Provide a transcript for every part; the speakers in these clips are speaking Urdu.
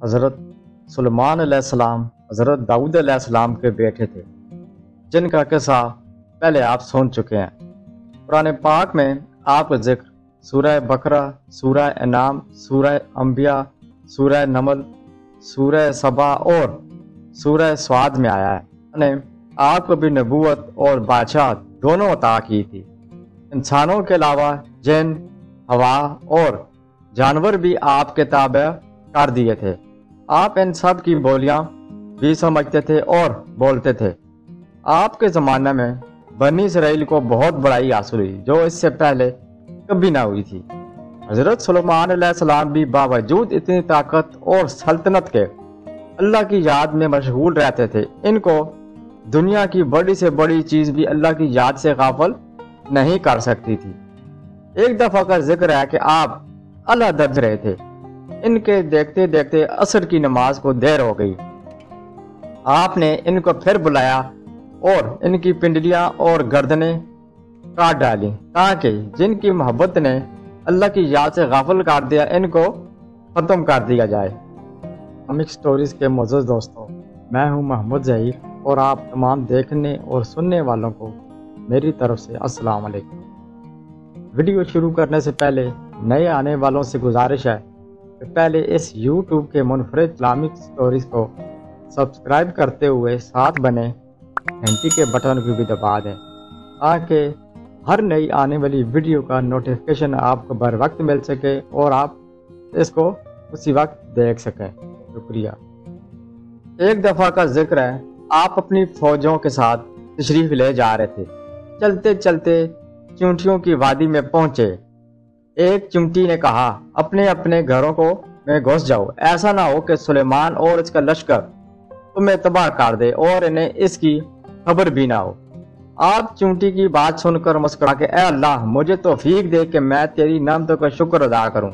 حضرت سلیمان علیہ السلام حضرت داؤد علیہ السلام کے بیٹے تھے، جن کا قصہ پہلے آپ سن چکے ہیں۔ قرآن پاک میں آپ کا ذکر سورہ بقرہ، سورہ انعام، سورہ انبیاء، سورہ نمل، سورہ سبا اور سورہ سعد میں آیا ہے۔ نے آپ کو بھی نبوت اور بادشاہ دونوں عطا کی تھی۔ انسانوں کے علاوہ جن، ہوا اور جانور بھی آپ کے تابع کر دیے تھے۔ آپ ان سب کی بولیاں بھی سمجھتے تھے اور بولتے تھے۔ آپ کے زمانے میں بنی اسرائیل کو بہت بڑائی حاصل ہوئی جو اس سے پہلے کبھی نہ ہوئی تھی۔ حضرت سلیمان علیہ السلام بھی باوجود اتنی طاقت اور سلطنت کے اللہ کی یاد میں مشغول رہتے تھے۔ ان کو دنیا کی بڑی سے بڑی چیز بھی اللہ کی یاد سے غافل نہیں کر سکتی تھی۔ ایک دفعہ کا ذکر ہے کہ آپ اللہ درج رہے تھے، ان کے دیکھتے دیکھتے عصر کی نماز کو دیر ہو گئی۔ آپ نے ان کو پھر بلایا اور ان کی پنڈلیاں اور گردنیں کاٹ ڈالی تاکہ جن کی محبت نے اللہ کی یاد سے غافل کر دیا ان کو ختم کر دیا جائے۔ کامک سٹوریز کے معزز دوستوں، میں ہوں محمد ظہیر اور آپ تمام دیکھنے اور سننے والوں کو میری طرف سے السلام علیکم۔ ویڈیو شروع کرنے سے پہلے نئے آنے والوں سے گزارش ہے کہ پہلے اس یوٹیوب کے منفرد اسلامک سٹوریز کو سبسکرائب کرتے ہوئے ساتھ بنے گھنٹی کے بٹن کو بھی دبا دیں تاکہ ہر نئی آنے والی ویڈیو کا نوٹیفیکیشن آپ کو بر وقت مل سکے اور آپ اس کو اسی وقت دیکھ سکیں۔ شکریہ۔ ایک دفعہ کا ذکر ہے، آپ اپنی فوجوں کے ساتھ تشریف لے جا رہے تھے۔ چلتے چلتے چونٹیوں کی وادی میں پہنچے۔ ایک چمٹی نے کہا، اپنے اپنے گھروں کو میں گھس جاؤ، ایسا نہ ہو کہ سلیمان اور اس کا لشکر تمہیں تباہ کر دے اور انہیں اس کی خبر بھی نہ ہو۔ آپ چونٹی کی بات سن کر مسکرا کے، اے اللہ، مجھے توفیق دے کہ میں تیری نعمتوں کا شکر ادا کروں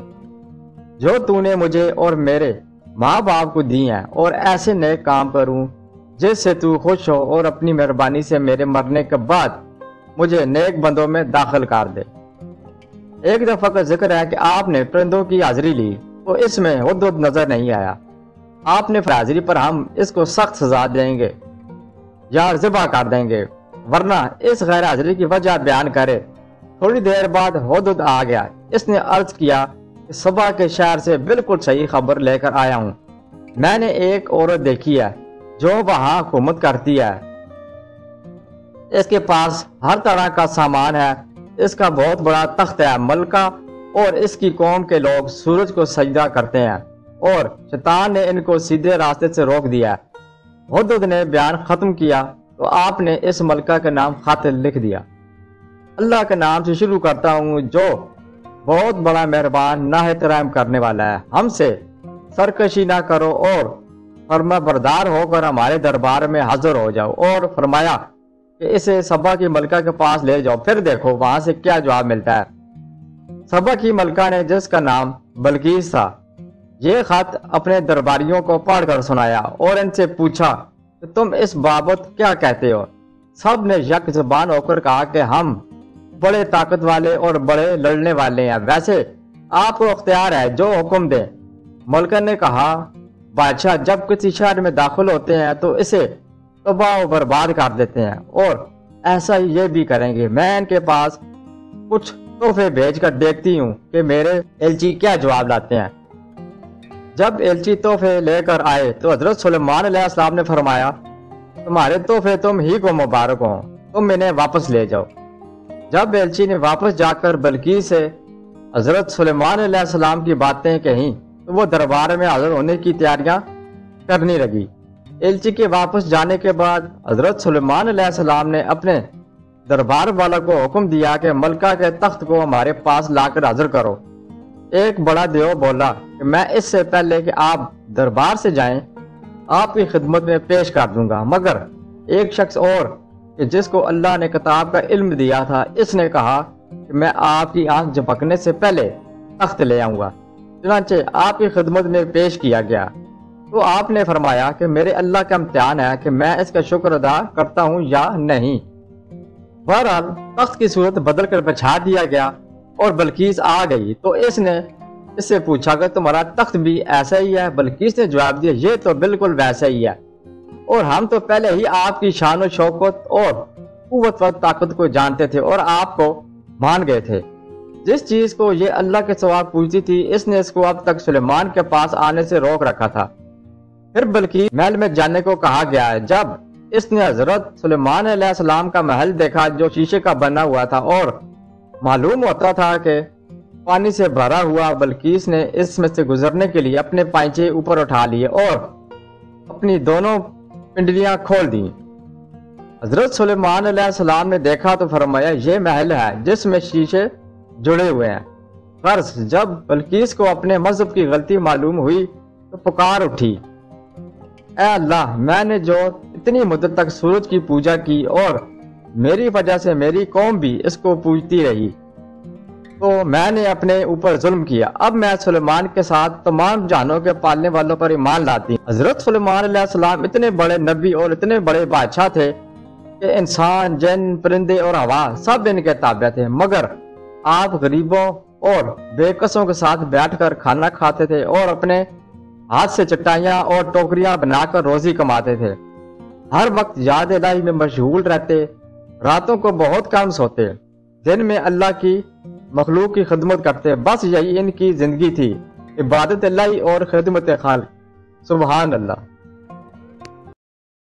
جو تو نے مجھے اور میرے ماں باپ کو دی ہیں، اور ایسے نیک کام کروں جس سے تو خوش ہو، اور اپنی مہربانی سے میرے مرنے کے بعد مجھے نیک بندوں میں داخل کر دے۔ ایک دفعہ کا ذکر ہے کہ آپ نے پرندوں کی حاضری لی تو اس میں ہدہد نظر نہیں آیا۔ آپ نے حاضری پر ہم اس کو سخت سزا دیں گے یا ذبح کر دیں گے، ورنہ اس غیر حاضری کی وجہ بیان کرے۔ تھوڑی دیر بعد ہدہد آ گیا۔ اس نے عرض کیا کہ سبا کے شہر سے بالکل صحیح خبر لے کر آیا ہوں۔ میں نے ایک عورت دیکھی ہے جو وہاں حکومت کرتی ہے۔ اس کے پاس ہر طرح کا سامان ہے، اس کا بہت بڑا تخت ہے۔ ملکہ اور اس کی قوم کے لوگ سورج کو سجدہ کرتے ہیں اور شیطان نے ان کو سیدھے راستے سے روک دیا۔ ہدہد نے بیان ختم کیا تو آپ نے اس ملکہ کا نام خط لکھ دیا۔ اللہ کے نام سے شروع کرتا ہوں جو بہت بڑا مہربان نہایت رحم کرنے والا ہے۔ ہم سے سرکشی نہ کرو اور فرما بردار ہو کر ہمارے دربار میں حاضر ہو جاؤ۔ اور فرمایا کہ اسے سبا کی ملکہ کے پاس لے جاؤ، پھر دیکھو وہاں سے کیا جواب ملتا ہے۔ سبا کی ملکہ نے، جس کا نام بلقیس تھا، یہ خط اپنے درباریوں کو پڑھ کر سنایا اور ان سے پوچھا کہ تم اس بابت کیا کہتے ہو؟ سب نے یک زبان ہو کر کہا کہ ہم بڑے طاقت والے اور بڑے لڑنے والے ہیں، ویسے آپ کو اختیار ہے جو حکم دیں۔ ملکہ نے کہا، بادشاہ جب کسی شہر میں داخل ہوتے ہیں تو اسے تباہ و برباد کر دیتے ہیں، اور ایسا ہی یہ بھی کریں گے۔ میں ان کے پاس کچھ تحفے بھیج کر دیکھتی ہوں کہ میرے ایلچی کیا جواب لاتے ہیں۔ جب ایلچی تحفے لے کر آئے تو حضرت سلیمان علیہ السلام نے فرمایا، تمہارے تحفے تم ہی کو مبارک ہوں، تم انہیں واپس لے جاؤ۔ جب ایلچی نے واپس جا کر بلقیس سے حضرت سلیمان علیہ السلام کی باتیں کہیں تو وہ دربار میں حاضر ہونے کی تیاریاں کرنے لگی۔ ایلچی کے واپس جانے کے بعد حضرت سلیمان علیہ السلام نے اپنے دربار والا کو حکم دیا کہ ملکہ کے تخت کو ہمارے پاس لا کر حاضر کرو۔ ایک بڑا دیو بولا کہ میں اس سے پہلے کہ آپ دربار سے جائیں آپ کی خدمت میں پیش کر دوں گا، مگر ایک شخص اور کہ جس کو اللہ نے کتاب کا علم دیا تھا، اس نے کہا کہ میں آپ کی آنکھ جھپکنے سے پہلے تخت لے آؤں گا۔ چنانچہ آپ کی خدمت میں پیش کیا گیا تو آپ نے فرمایا کہ میرے اللہ کا امتحان ہے کہ میں اس کا شکر ادا کرتا ہوں یا نہیں۔ بہرحال تخت کی صورت بدل کر بچھا دیا گیا اور بلقیس آ گئی تو اس نے اس سے پوچھا کہ تمہارا تخت بھی ایسا ہی ہے؟ بلقیس نے جواب دیا یہ تو بالکل ویسا ہی ہے، اور ہم تو پہلے ہی آپ کی شان و شوکت اور قوت و طاقت کو جانتے تھے اور آپ کو مان گئے تھے۔ جس چیز کو یہ اللہ کے سوا پوچھتی تھی اس نے اس کو اب تک سلیمان کے پاس آنے سے روک رکھا تھا۔ پھر بلقیس محل میں جانے کو کہا گیا ہے۔ جب اس نے حضرت سلیمان علیہ السلام کا محل دیکھا جو شیشے کا بنا ہوا تھا اور معلوم ہوتا تھا کہ پانی سے بھرا ہوا، بلقیس نے اس میں سے گزرنے کے لیے اپنے پائچے اوپر اٹھا لیے اور اپنی دونوں پنڈلیاں کھول دیں۔ حضرت سلیمان علیہ السلام نے دیکھا تو فرمایا یہ محل ہے جس میں شیشے جڑے ہوئے ہیں۔ غرض جب بلقیس کو اپنے مذہب کی غلطی معلوم ہوئی تو پکار اٹھی، اے اللہ، میں نے جو اتنی مدت تک سورج کی پوجا کی اور میری وجہ سے میری قوم بھی اس کو پوجتی رہی تو میں نے اپنے اوپر ظلم کیا۔ اب میں سلیمان کے ساتھ تمام جہانوں کے پالنے والوں پر ایمان لاتی ہوں۔ حضرت سلیمان علیہ السلام اتنے بڑے نبی اور اتنے بڑے بادشاہ تھے کہ انسان، جن، پرندے اور ہوا سب ان کے تابع تھے، مگر آپ غریبوں اور بے کسوں کے ساتھ بیٹھ کر کھانا کھاتے تھے اور اپنے ہاتھ سے چٹائیاں اور ٹوکریاں بنا کر روزی کماتے تھے۔ ہر وقت یاد الہی میں مشغول رہتے، راتوں کو بہت کم سوتے، دن میں اللہ کی مخلوق کی خدمت کرتے۔ بس یہی ان کی زندگی تھی، عبادت اللہ اور خدمت خالق۔ سبحان اللہ۔